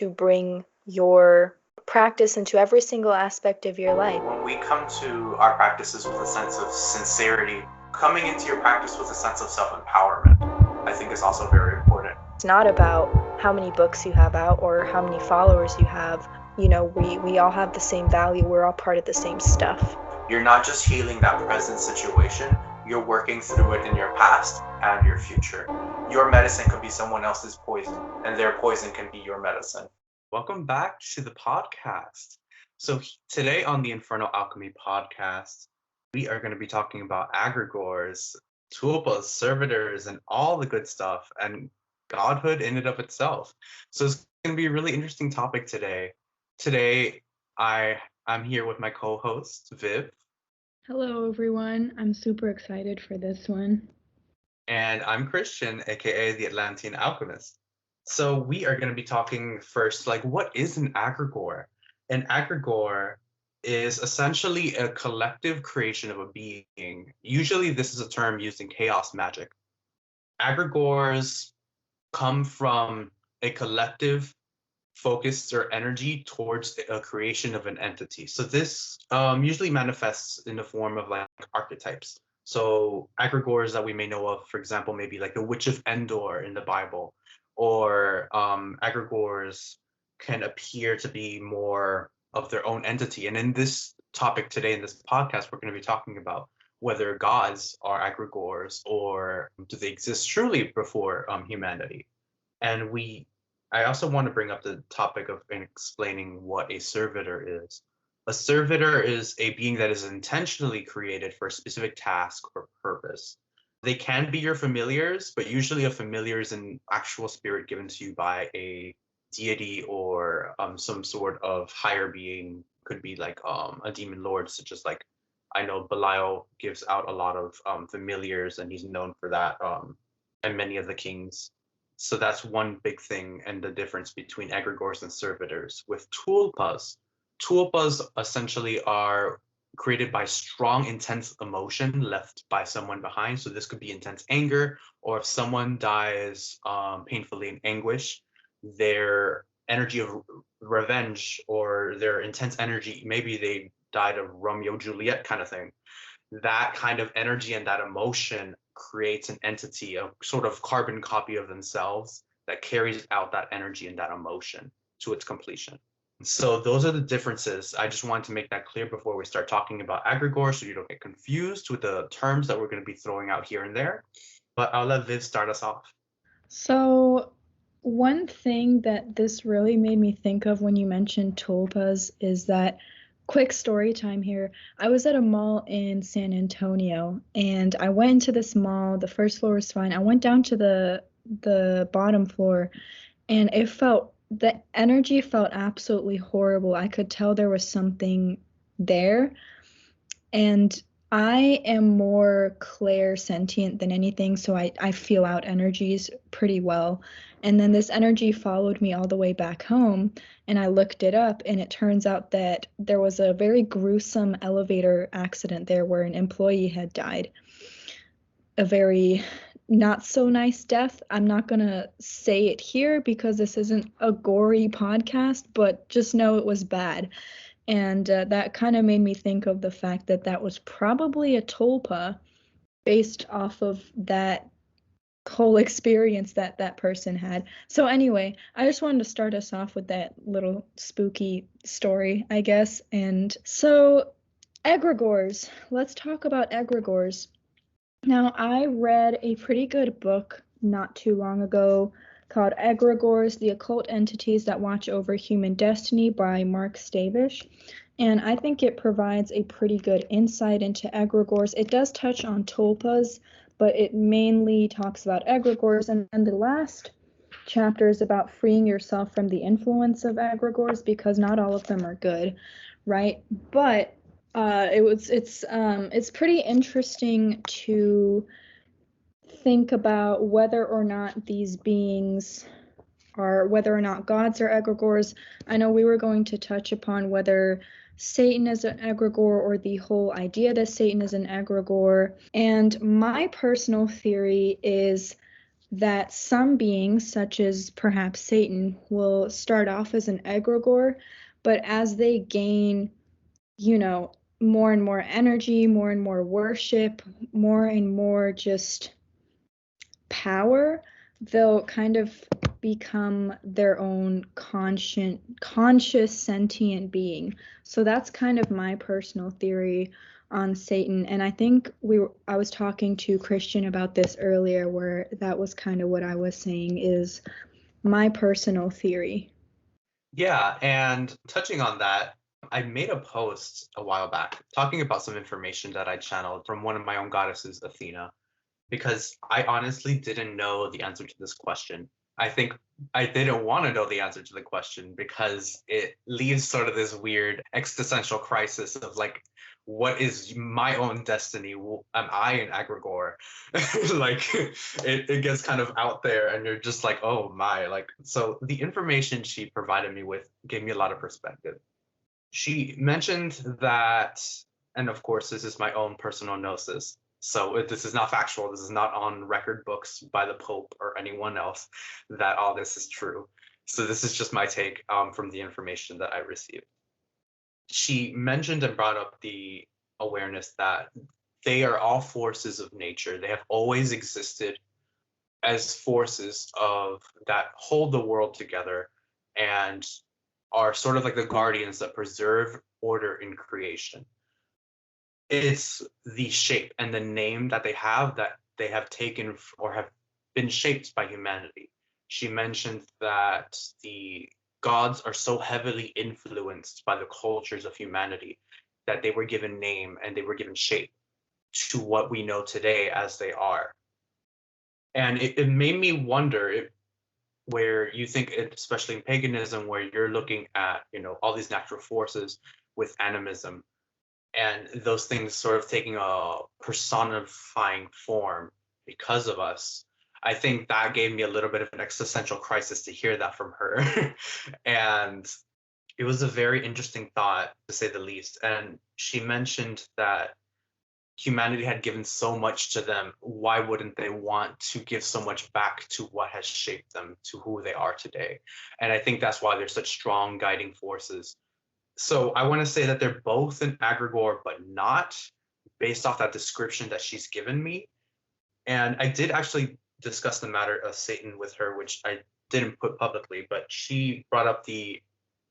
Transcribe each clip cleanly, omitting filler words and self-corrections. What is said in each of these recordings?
to bring your practice into every single aspect of your life. When we come to our practices with a sense of sincerity, coming into your practice with a sense of self-empowerment, I think is also very important. It's not about how many books you have out or how many followers you have. You know, we all have the same value. We're all part of the same stuff. You're not just healing that present situation, you're working through it in your past and your future. Your medicine could be someone else's poison, and their poison can be your medicine. Welcome back to the podcast. So today on the Infernal Alchemy podcast, we are going to be talking about egregores, tulpas, servitors, and all the good stuff, and godhood in and of itself. So it's going to be a really interesting topic today. Today, I'm here with my co-host, Viv. Hello, everyone. I'm super excited for this one. And I'm Christian, aka the Atlantean Alchemist. So we are going to be talking first, like, what is an egregore? An egregore is essentially a collective creation of a being. Usually this is a term used in chaos magic. Egregores come from a collective focus or energy towards a creation of an entity. So this usually manifests in the form of like archetypes. So egregores that we may know of, for example, maybe like the Witch of Endor in the Bible, or egregores can appear to be more of their own entity. And in this topic today, in this podcast, we're going to be talking about whether gods are egregores or do they exist truly before humanity. And I also want to bring up the topic of explaining what a servitor is. A servitor is a being that is intentionally created for a specific task or purpose. They can be your familiars, but usually a familiar is an actual spirit given to you by a deity or some sort of higher being. Could be like a demon lord, such as like, I know Belial gives out a lot of familiars, and he's known for that, and many of the kings. So that's one big thing, and the difference between egregores and servitors. With tulpas essentially are created by strong, intense emotion left by someone behind. So this could be intense anger, or if someone dies painfully in anguish, their energy of revenge or their intense energy, maybe they died of Romeo Juliet kind of thing. That kind of energy and that emotion creates an entity, a sort of carbon copy of themselves that carries out that energy and that emotion to its completion. So those are the differences. I just wanted to make that clear before we start talking about egregore, so you don't get confused with the terms that we're going to be throwing out here and there. But I'll let Viv start us off. So one thing that this really made me think of when you mentioned tulpas is that, quick story time here. I was at a mall in San Antonio, and I went into this mall. The first floor was fine. I went down to the bottom floor, and the energy felt absolutely horrible. I could tell there was something there, and I am more clairsentient than anything, so I feel out energies pretty well. And then this energy followed me all the way back home, and I looked it up, and it turns out that there was a very gruesome elevator accident there where an employee had died. A very not so nice death. I'm not going to say it here because this isn't a gory podcast, but just know it was bad. And that kind of made me think of the fact that that was probably a tulpa based off of that whole experience that that person had. So anyway, I just wanted to start us off with that little spooky story, I guess. And so egregores. Let's talk about egregores. Now, I read a pretty good book not too long ago called Egregores, the Occult Entities That Watch Over Human Destiny by Mark Stavish. And I think it provides a pretty good insight into egregores. It does touch on tulpas, but it mainly talks about egregores. And the last chapter is about freeing yourself from the influence of egregores, because not all of them are good, right? But it's pretty interesting to think about whether or not these beings are, whether or not gods are egregores. I know we were going to touch upon whether Satan is an egregore or the whole idea that Satan is an egregore. And my personal theory is that some beings, such as perhaps Satan, will start off as an egregore, but as they gain, you know, more and more energy, more and more worship, more and more just power, they'll kind of become their own conscious sentient being. So that's kind of my personal theory on Satan. And I think I was talking to Christian about this earlier, where that was kind of what I was saying is my personal theory. Yeah, and touching on that, I made a post a while back talking about some information that I channeled from one of my own goddesses, Athena, because I honestly didn't know the answer to this question. I think I didn't want to know the answer to the question because it leaves sort of this weird existential crisis of like, what is my own destiny? Am I an egregore? Like, it gets kind of out there, and you're just like, oh my, like, so the information she provided me with gave me a lot of perspective. She mentioned that, and of course, this is my own personal gnosis. So this is not factual. This is not on record books by the Pope or anyone else that all this is true. So this is just my take from the information that I received. She mentioned and brought up the awareness that they are all forces of nature. They have always existed as forces of that hold the world together and are sort of like the guardians that preserve order in creation. It's the shape and the name that they have taken or have been shaped by humanity. She mentioned that the gods are so heavily influenced by the cultures of humanity that they were given name and they were given shape to what we know today as they are. And it made me wonder if, where you think, especially in paganism, where you're looking at, all these natural forces with animism, and those things sort of taking a personifying form because of us. I think that gave me a little bit of an existential crisis to hear that from her. And it was a very interesting thought, to say the least. And she mentioned that humanity had given so much to them. Why wouldn't they want to give so much back to what has shaped them to who they are today? And I think that's why they're such strong guiding forces. So I want to say that they're both an egregore, but not based off that description that she's given me. And I did actually discuss the matter of Satan with her, which I didn't put publicly, but she brought up the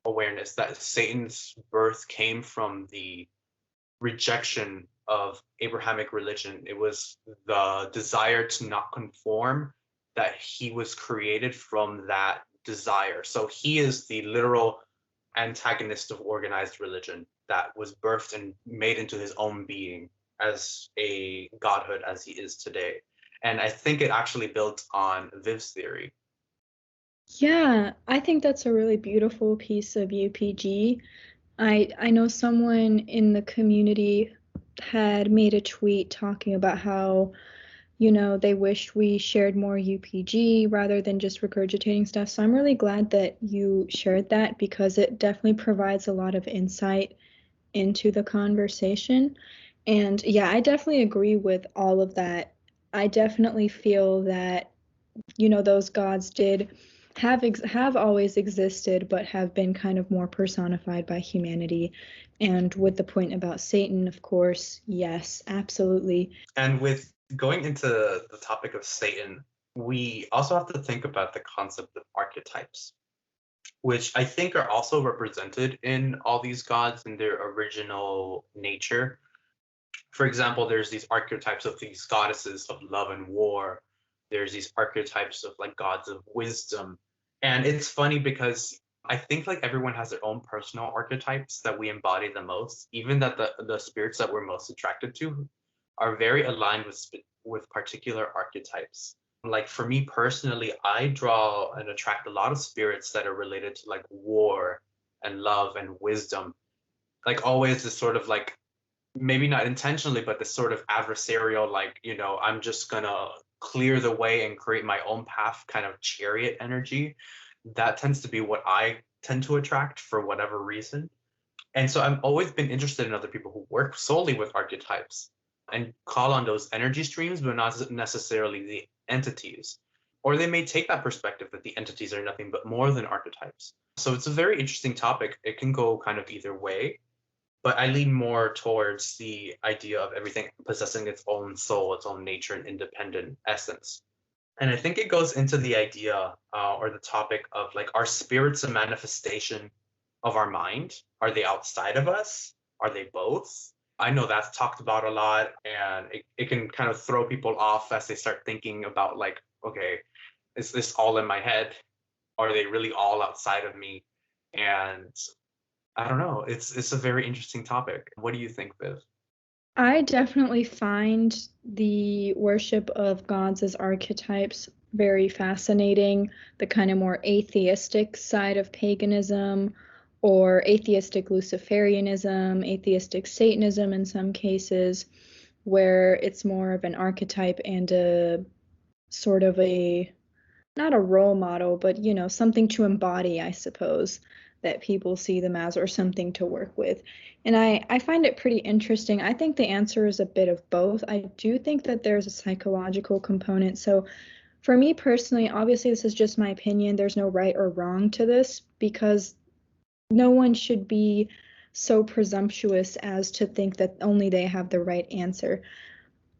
awareness that Satan's birth came from the rejection of Abrahamic religion. It was the desire to not conform, that he was created from that desire. So he is the literal antagonist of organized religion that was birthed and made into his own being as a godhood as he is today. And I think it actually built on Viv's theory. Yeah, I think that's a really beautiful piece of UPG. I know someone in the community had made a tweet talking about how, they wished we shared more UPG rather than just regurgitating stuff. So I'm really glad that you shared that, because it definitely provides a lot of insight into the conversation. And yeah, I definitely agree with all of that. I definitely feel that, those gods did have always existed, but have been kind of more personified by humanity. And with the point about Satan, of course, yes, absolutely. And with going into the topic of Satan, we also have to think about the concept of archetypes, which I think are also represented in all these gods in their original nature. For example, there's these archetypes of these goddesses of love and war. There's these archetypes of like gods of wisdom. And it's funny because I think like everyone has their own personal archetypes that we embody the most, even that the spirits that we're most attracted to are very aligned with particular archetypes. Like for me personally, I draw and attract a lot of spirits that are related to like war and love and wisdom. Like always this sort of like, maybe not intentionally, but this sort of adversarial, like, I'm just gonna clear the way and create my own path kind of chariot energy. That tends to be what I tend to attract for whatever reason. And so I've always been interested in other people who work solely with archetypes and call on those energy streams, but not necessarily the entities. Or they may take that perspective that the entities are nothing but more than archetypes. So it's a very interesting topic. It can go kind of either way, but I lean more towards the idea of everything possessing its own soul, its own nature and independent essence. And I think it goes into the idea or the topic of like, are spirits a manifestation of our mind? Are they outside of us? Are they both? I know that's talked about a lot, and it can kind of throw people off as they start thinking about like, okay, is this all in my head? Are they really all outside of me? And I don't know. It's a very interesting topic. What do you think, Viv? I definitely find the worship of gods as archetypes very fascinating, the kind of more atheistic side of paganism, or atheistic Luciferianism, atheistic Satanism in some cases, where it's more of an archetype and a sort of a not a role model, but something to embody, I suppose, that people see them as, or something to work with. And I find it pretty interesting. I think the answer is a bit of both. I do think that there's a psychological component. So for me personally, obviously this is just my opinion. There's no right or wrong to this, because no one should be so presumptuous as to think that only they have the right answer.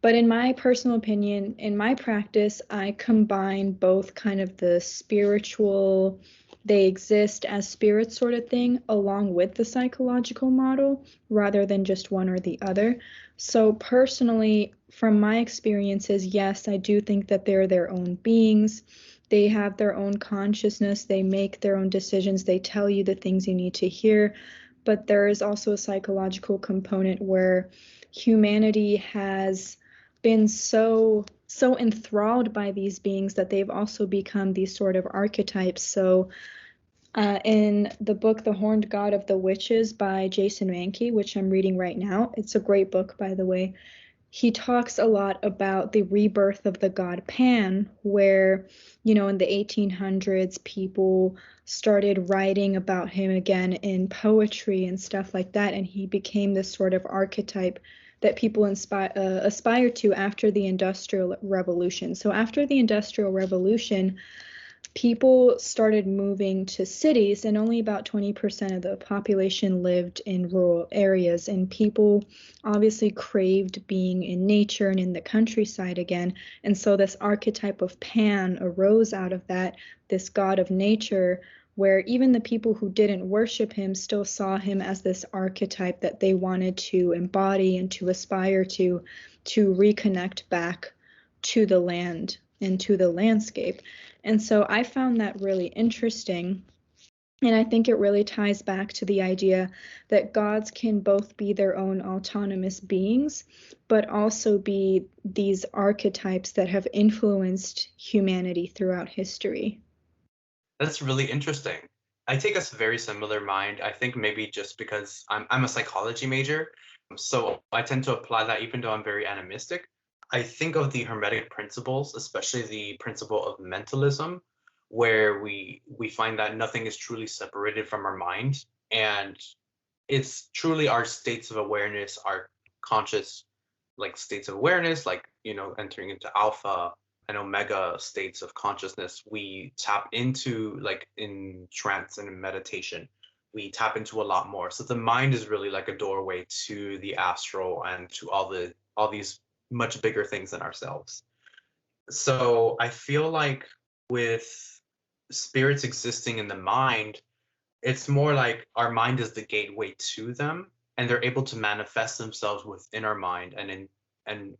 But in my personal opinion, in my practice, I combine both kind of the spiritual, they exist as spirits sort of thing, along with the psychological model, rather than just one or the other. So personally, from my experiences, yes, I do think that they're their own beings. They have their own consciousness. They make their own decisions. They tell you the things you need to hear. But there is also a psychological component where humanity has been so enthralled by these beings that they've also become these sort of archetypes. So in the book The Horned God of the Witches by Jason Mankey, which I'm reading right now, it's a great book, by the way, he talks a lot about the rebirth of the god Pan, where, in the 1800s, people started writing about him again in poetry and stuff like that, and he became this sort of archetype that people aspire to after the Industrial Revolution. So after the Industrial Revolution, people started moving to cities, and only about 20% of the population lived in rural areas. And people obviously craved being in nature and in the countryside again. And so this archetype of Pan arose out of that, this god of nature, where even the people who didn't worship him still saw him as this archetype that they wanted to embody and to aspire to reconnect back to the land and to the landscape. And so I found that really interesting. And I think it really ties back to the idea that gods can both be their own autonomous beings, but also be these archetypes that have influenced humanity throughout history. That's really interesting. I take a very similar mind. I think maybe just because I'm a psychology major, so I tend to apply that even though I'm very animistic. I think of the Hermetic principles, especially the principle of mentalism, where we find that nothing is truly separated from our mind, and it's truly our states of awareness, our conscious like states of awareness, like entering into alpha and omega states of consciousness. We tap into like in trance and in meditation. We tap into a lot more. So the mind is really like a doorway to the astral and to all these much bigger things than ourselves. So I feel like with spirits existing in the mind, it's more like our mind is the gateway to them, and they're able to manifest themselves within our mind, and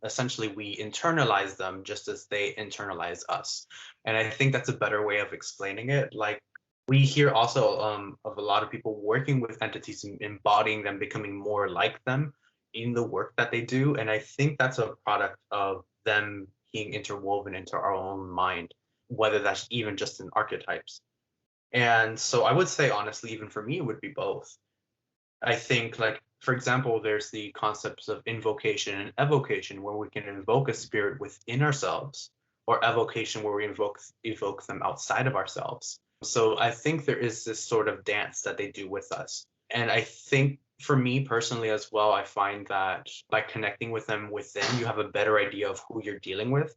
essentially we internalize them just as they internalize us. And I think that's a better way of explaining it. Like we hear also of a lot of people working with entities and embodying them, becoming more like them in the work that they do. And I think that's a product of them being interwoven into our own mind, whether that's even just in archetypes. And so I would say, honestly, even for me, it would be both. I think, like, for example, there's the concepts of invocation and evocation, where we can invoke a spirit within ourselves, or evocation where we evoke them outside of ourselves. So I think there is this sort of dance that they do with us. And I think for me personally as well, I find that by connecting with them within, you have a better idea of who you're dealing with.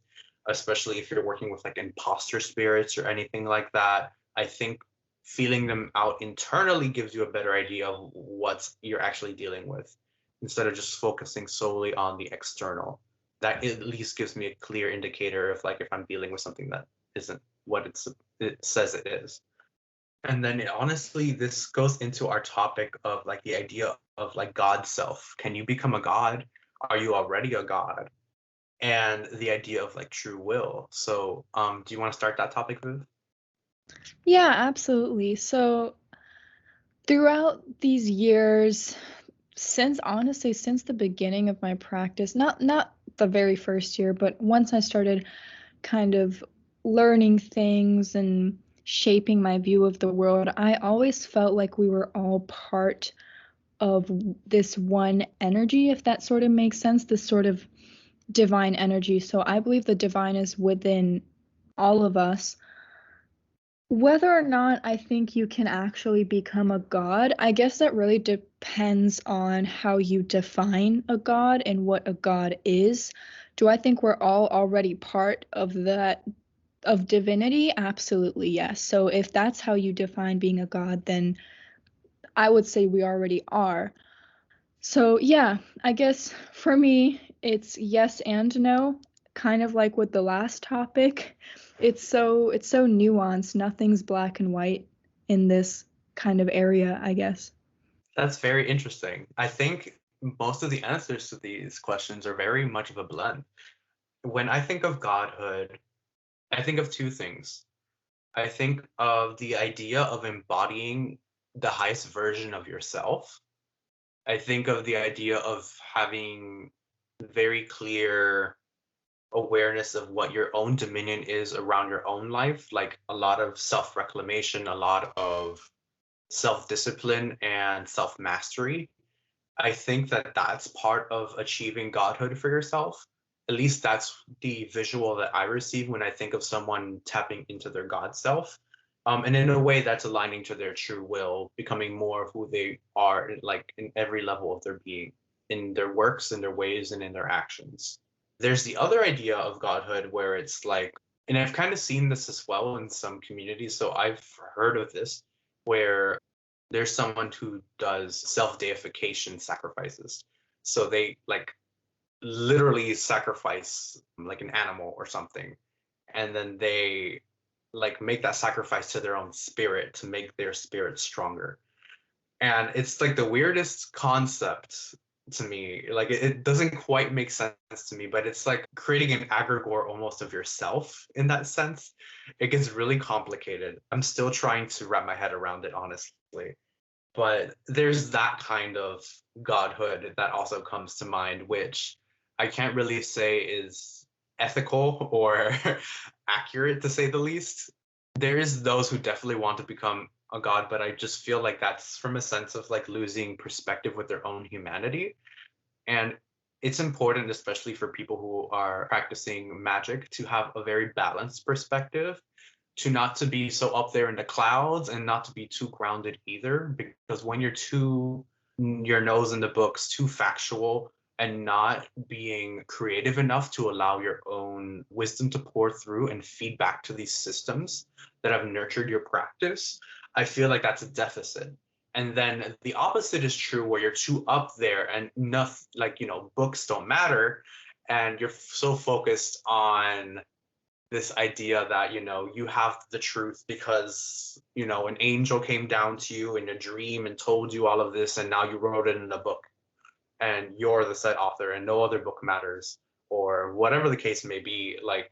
especially if you're working with like imposter spirits or anything like that. I think feeling them out internally gives you a better idea of what you're actually dealing with instead of just focusing solely on the external. That at least gives me a clear indicator of like if I'm dealing with something that isn't what it says it is. And then honestly, this goes into our topic of like the idea of like God self. Can you become a god? Are you already a god? And the idea of like true will. So, do you want to start that topic, Viv? Yeah, absolutely. So throughout these years, since the beginning of my practice, not the very first year, but once I started kind of learning things and shaping my view of the world, I always felt like we were all part of this one energy, if that sort of makes sense, this sort of divine energy. So I believe the divine is within all of us. Whether or not I think you can actually become a god, I guess that really depends on how you define a god and what a god is. Do I think we're all already part of that, of divinity? Absolutely, yes. So if that's how you define being a god, then I would say we already are. So yeah, I guess for me, it's yes and no, kind of like with the last topic. It's so nuanced. Nothing's black and white in this kind of area, I guess. That's very interesting. I think most of the answers to these questions are very much of a blend. When I think of godhood, I think of two things. I think of the idea of embodying the highest version of yourself. I think of the idea of having very clear awareness of what your own dominion is around your own life, like a lot of self reclamation, a lot of self discipline, and self mastery. I think that that's part of achieving godhood for yourself. At least that's the visual that I receive when I think of someone tapping into their God self. And in a way, that's aligning to their true will, becoming more of who they are, like in every level of their being, in their works, in their ways, and in their actions. There's the other idea of godhood where it's like, and I've kind of seen this as well in some communities. So I've heard of this where there's someone who does self-deification sacrifices. So they like literally sacrifice like an animal or something. And then they like make that sacrifice to their own spirit to make their spirit stronger. And it's like the weirdest concept to me. Like it doesn't quite make sense to me, but it's like creating an egregore almost of yourself in that sense. It gets really complicated. I'm still trying to wrap my head around it, honestly. But there's that kind of godhood that also comes to mind, which I can't really say is ethical or accurate to say the least. There is those who definitely want to become a god, but I just feel like that's from a sense of like losing perspective with their own humanity. And it's important, especially for people who are practicing magic, to have a very balanced perspective, to not to be so up there in the clouds and not to be too grounded either. Because when you're too your nose in the books, too factual, and not being creative enough to allow your own wisdom to pour through and feed back to these systems that have nurtured your practice, I feel like that's a deficit. And then the opposite is true where you're too up there and enough, like, books don't matter. And you're so focused on this idea that, you have the truth because, an angel came down to you in a dream and told you all of this. And now you wrote it in a book and you're the said author and no other book matters, or whatever the case may be. Like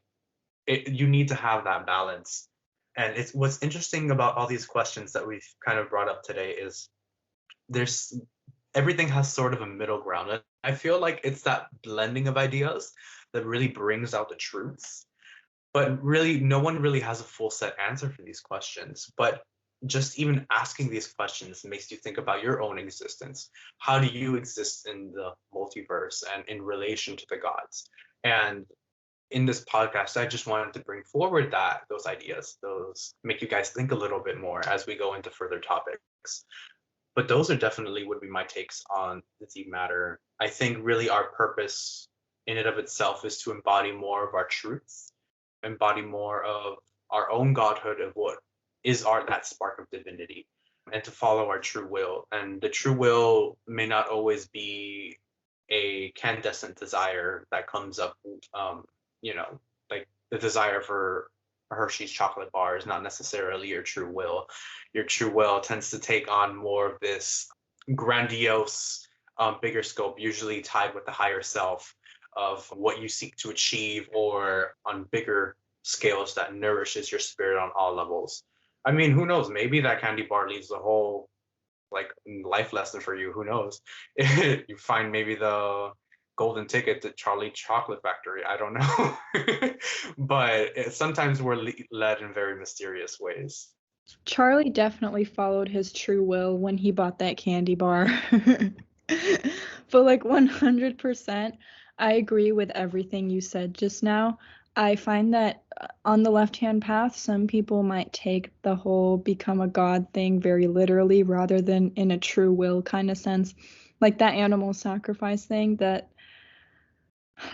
you need to have that balance. And it's what's interesting about all these questions that we've kind of brought up today is there's everything has sort of a middle ground. And I feel like it's that blending of ideas that really brings out the truths. But really, no one really has a full set answer for these questions. But just even asking these questions makes you think about your own existence. How do you exist in the multiverse and in relation to the gods? And in this podcast, I just wanted to bring forward those ideas, those make you guys think a little bit more as we go into further topics. But those are definitely would be my takes on the matter. I think really our purpose in and of itself is to embody more of our truths embody more of our own godhood of what is that spark of divinity, and to follow our true will. And the true will may not always be a candescent desire that comes up, you know, like the desire for Hershey's chocolate bar is not necessarily your true will. Your true will tends to take on more of this grandiose, bigger scope, usually tied with the higher self of what you seek to achieve, or on bigger scales that nourishes your spirit on all levels. I mean, who knows? Maybe that candy bar leaves a whole like life lesson for you. Who knows? You find maybe the golden ticket to Charlie Chocolate Factory. I don't know. But sometimes we're led in very mysterious ways. Charlie definitely followed his true will when he bought that candy bar. But like 100%, I agree with everything you said just now. I find that on the left-hand path, some people might take the whole become a god thing very literally rather than in a true will kind of sense. Like that animal sacrifice thing that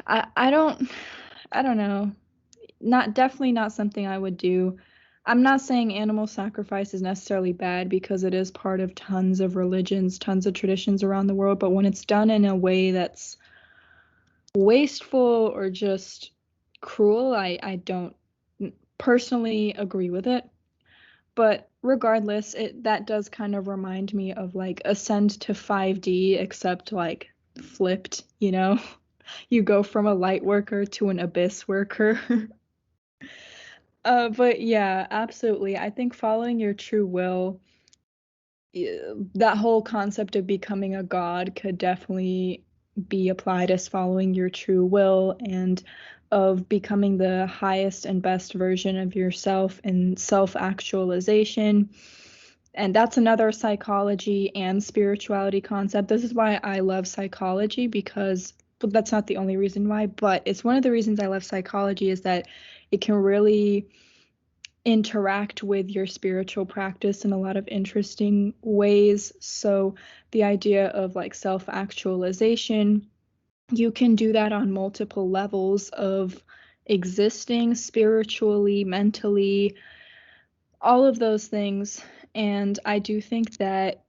I don't know. Definitely not something I would do. I'm not saying animal sacrifice is necessarily bad because it is part of tons of religions, tons of traditions around the world, but when it's done in a way that's wasteful or just cruel, I don't personally agree with it. But regardless, that does kind of remind me of like Ascend to 5D, except like flipped, you know? You go from a light worker to an abyss worker. But yeah, absolutely. I think following your true will, that whole concept of becoming a god could definitely be applied as following your true will, and of becoming the highest and best version of yourself and self-actualization. And that's another psychology and spirituality concept. This is why I love psychology, because but that's not the only reason why, but it's one of the reasons I love psychology is that it can really interact with your spiritual practice in a lot of interesting ways. So the idea of like self-actualization, you can do that on multiple levels of existing spiritually, mentally, all of those things. And I do think that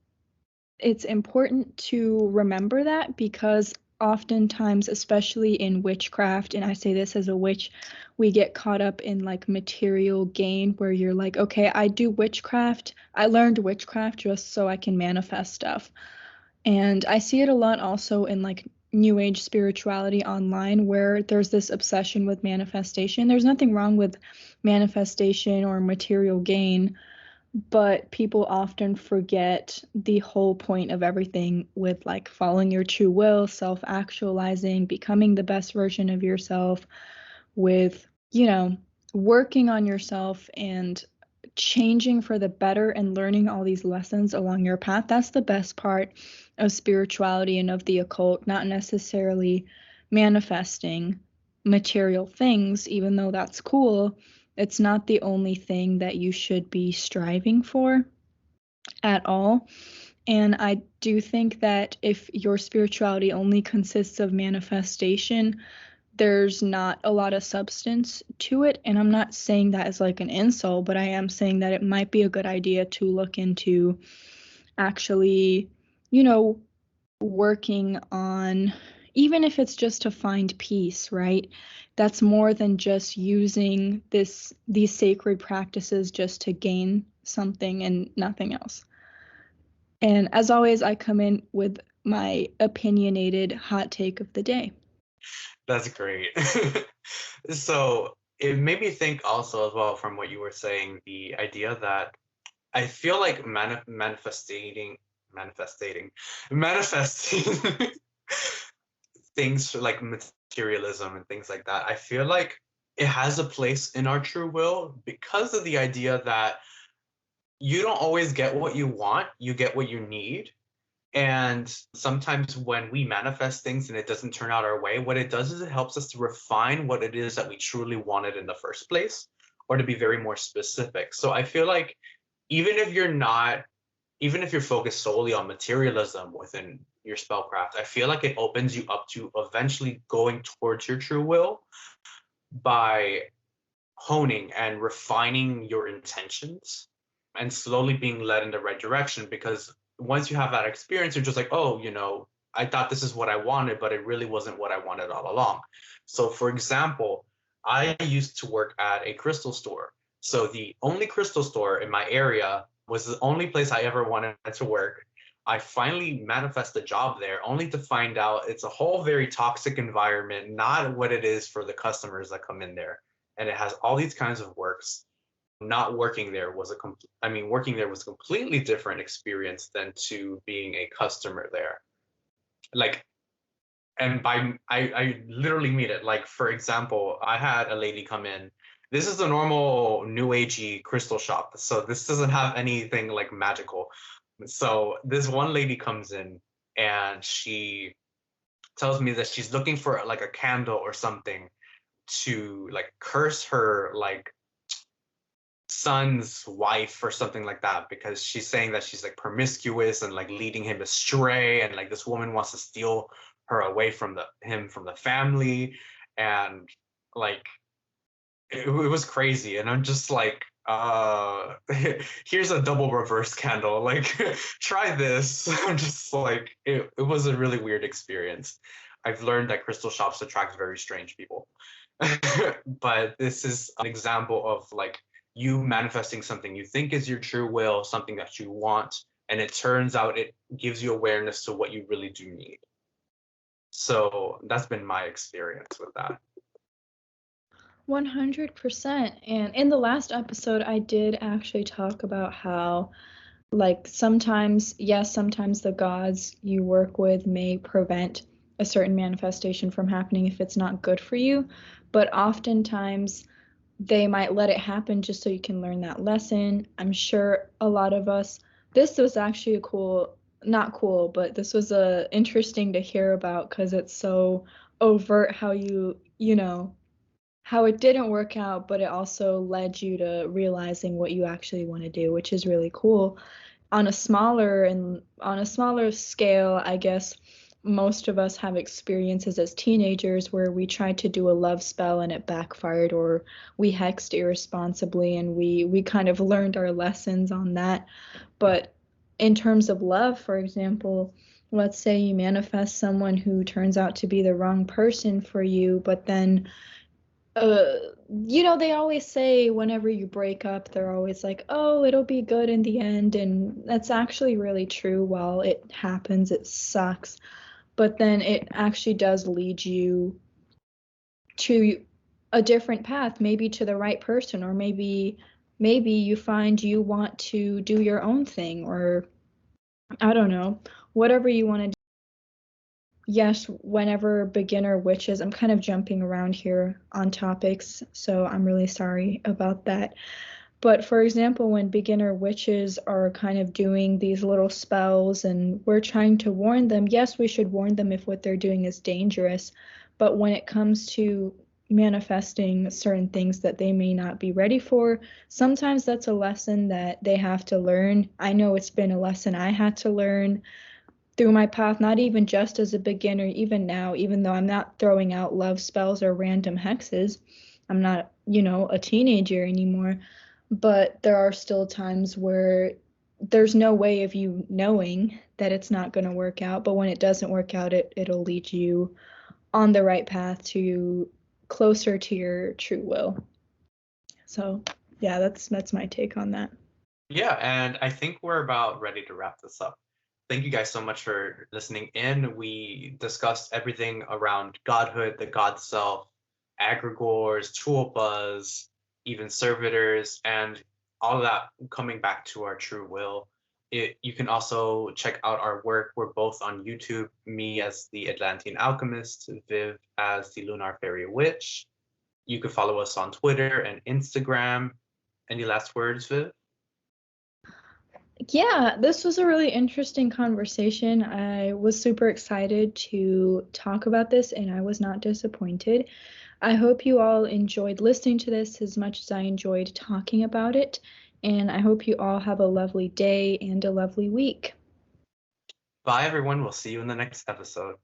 it's important to remember that, because oftentimes, especially in witchcraft, and I say this as a witch, we get caught up in like material gain where you're like, okay, I do witchcraft. I learned witchcraft just so I can manifest stuff. And I see it a lot also in like new age spirituality online, where there's this obsession with manifestation. There's nothing wrong with manifestation or material gain, but people often forget the whole point of everything with like following your true will, self-actualizing, becoming the best version of yourself, with, you know, working on yourself and changing for the better and learning all these lessons along your path. That's the best part of spirituality and of the occult, not necessarily manifesting material things, even though that's cool. It's not the only thing that you should be striving for at all. And I do think that if your spirituality only consists of manifestation, there's not a lot of substance to it. And I'm not saying that as like an insult, but I am saying that it might be a good idea to look into actually, you know, working on, even if it's just to find peace, right? That's more than just using these sacred practices just to gain something and nothing else. And as always, I come in with my opinionated hot take of the day. That's great. So it made me think also as well from what you were saying, the idea that I feel like manifesting things like materialism and things like that. I feel like it has a place in our true will because of the idea that you don't always get what you want, you get what you need. And sometimes when we manifest things and it doesn't turn out our way, what it does is it helps us to refine what it is that we truly wanted in the first place, or to be very more specific. So I feel like even if you're focused solely on materialism within your spellcraft, I feel like it opens you up to eventually going towards your true will by honing and refining your intentions and slowly being led in the right direction. Because once you have that experience, you're just like, oh, I thought this is what I wanted, but it really wasn't what I wanted all along. So, for example, I used to work at a crystal store. So the only crystal store in my area was the only place I ever wanted to work. I finally manifest a job there, only to find out it's a whole very toxic environment, not what it is for the customers that come in there. And it has all these kinds of works. Not working there was working there was a completely different experience than to being a customer there. Like, and I literally mean it. Like, for example, I had a lady come in. This is a normal new agey crystal shop, so this doesn't have anything like magical. So this one lady comes in and she tells me that she's looking for like a candle or something to like curse her like son's wife or something like that, because she's saying that she's like promiscuous and like leading him astray, and like this woman wants to steal her away from the family. And like it was crazy. And I'm just like, here's a double reverse candle, like try this. I'm just like, it was a really weird experience. I've learned that crystal shops attract very strange people. But this is an example of like you manifesting something you think is your true will, something that you want, and it turns out it gives you awareness to what you really do need. So that's been my experience with that. 100%. And in the last episode, I did actually talk about how, like, sometimes the gods you work with may prevent a certain manifestation from happening if it's not good for you, but oftentimes they might let it happen just so you can learn that lesson. I'm sure a lot of us, this was actually not cool, but this was interesting to hear about because it's so overt how how it didn't work out, but it also led you to realizing what you actually want to do, which is really cool. On a smaller scale, I guess most of us have experiences as teenagers where we tried to do a love spell and it backfired, or we hexed irresponsibly and we kind of learned our lessons on that. But in terms of love, for example, let's say you manifest someone who turns out to be the wrong person for you, but then they always say whenever you break up, they're always like, oh, it'll be good in the end. And that's actually really true. While it happens, it sucks. But then it actually does lead you to a different path, maybe to the right person, or maybe you find you want to do your own thing, or I don't know, whatever you want to do. Yes, whenever beginner witches, I'm kind of jumping around here on topics, so I'm really sorry about that. But for example, when beginner witches are kind of doing these little spells and we're trying to warn them, yes, we should warn them if what they're doing is dangerous. But when it comes to manifesting certain things that they may not be ready for, sometimes that's a lesson that they have to learn. I know it's been a lesson I had to learn through my path, not even just as a beginner, even now, even though I'm not throwing out love spells or random hexes. I'm not, a teenager anymore. But there are still times where there's no way of you knowing that it's not going to work out. But when it doesn't work out, it'll lead you on the right path to closer to your true will. So yeah, that's my take on that. Yeah, and I think we're about ready to wrap this up. Thank you guys so much for listening in. We discussed everything around godhood, the god self, egregores, tulpas, even servitors, and all of that coming back to our true will. You can also check out our work. We're both on YouTube, me as the Atlantean Alchemist, Viv as the Lunar Faery Witch. You can follow us on Twitter and Instagram. Any last words, Viv? Yeah, this was a really interesting conversation. I was super excited to talk about this, and I was not disappointed. I hope you all enjoyed listening to this as much as I enjoyed talking about it, and I hope you all have a lovely day and a lovely week. Bye, everyone. We'll see you in the next episode.